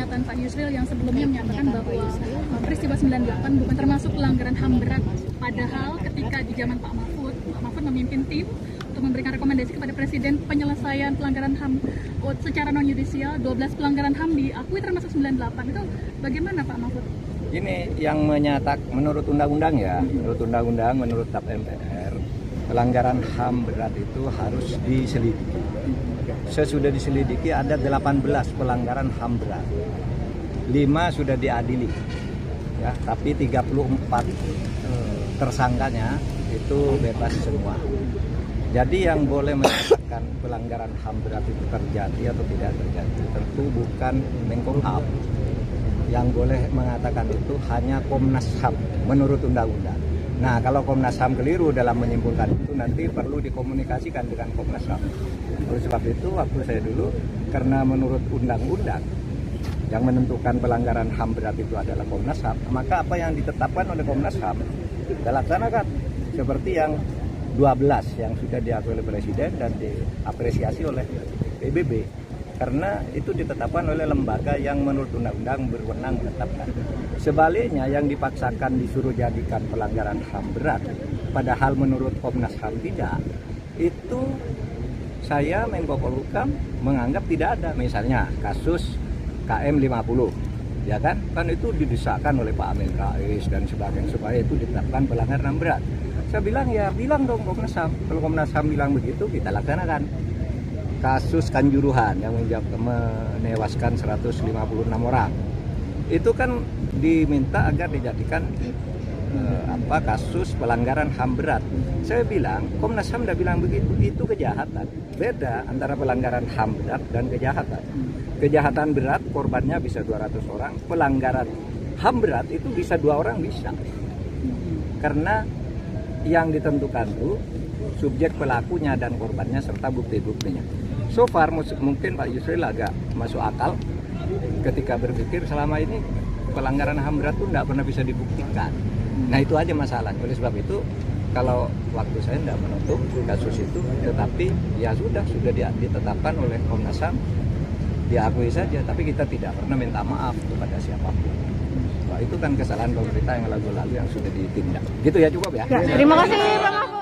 pernyataan Pak Yusril yang sebelumnya menyatakan bahwa peristiwa 98 bukan termasuk pelanggaran HAM berat. Padahal ketika di zaman Pak Mahfud memimpin tim untuk memberikan rekomendasi kepada Presiden penyelesaian pelanggaran HAM secara non-yudisial, 12 pelanggaran HAM diakui termasuk 98. Itu bagaimana Pak Mahfud? Ini yang menurut undang-undang ya, menurut TAP MPR, pelanggaran HAM berat itu harus diselidiki. Sesudah diselidiki ada 18 pelanggaran HAM berat. 5 sudah diadili. Ya, tapi 34 tersangkanya itu bebas semua. Jadi yang boleh menyatakan pelanggaran HAM berat itu terjadi atau tidak terjadi tentu bukan Menkumham. Yang boleh mengatakan itu hanya Komnas HAM menurut undang-undang. Nah, kalau Komnas HAM keliru dalam menyimpulkan itu nanti perlu dikomunikasikan dengan Komnas HAM. Oleh sebab itu waktu saya dulu, karena menurut undang-undang yang menentukan pelanggaran HAM berat itu adalah Komnas HAM, maka apa yang ditetapkan oleh Komnas HAM kita laksanakan seperti yang 12 yang sudah diakui oleh Presiden dan diapresiasi oleh PBB. Karena itu ditetapkan oleh lembaga yang menurut undang-undang berwenang menetapkan. Sebaliknya yang dipaksakan disuruh jadikan pelanggaran HAM berat, padahal menurut Komnas HAM tidak, itu saya Menko Polhukam menganggap tidak ada. Misalnya kasus KM 50, ya kan itu didesakkan oleh Pak Amin Rais dan sebagainya supaya itu ditetapkan pelanggaran HAM berat. Saya bilang ya bilang dong Komnas HAM, kalau Komnas HAM bilang begitu kita laksanakan. Kasus Kanjuruhan yang menewaskan 156 orang itu kan diminta agar dijadikan kasus pelanggaran HAM berat. Saya bilang Komnas HAM sudah bilang begitu, itu kejahatan. Beda antara pelanggaran HAM berat dan kejahatan. Kejahatan berat korbannya bisa 200 orang, pelanggaran HAM berat itu bisa 2 orang bisa. Karena yang ditentukan itu subjek pelakunya dan korbannya serta bukti-buktinya. So far mungkin Pak Yusril agak masuk akal ketika berpikir selama ini pelanggaran HAM berat itu tidak pernah bisa dibuktikan. Nah itu aja masalah. Oleh sebab itu kalau waktu saya tidak menutup kasus itu, tetapi ya sudah ditetapkan oleh Komnas HAM, diakui saja. Tapi kita tidak pernah minta maaf kepada siapapun. Wah, itu kan kesalahan pemerintah yang lalu-lalu yang sudah ditindak. Gitu ya, cukup ya. Terima kasih Pak Mahfud.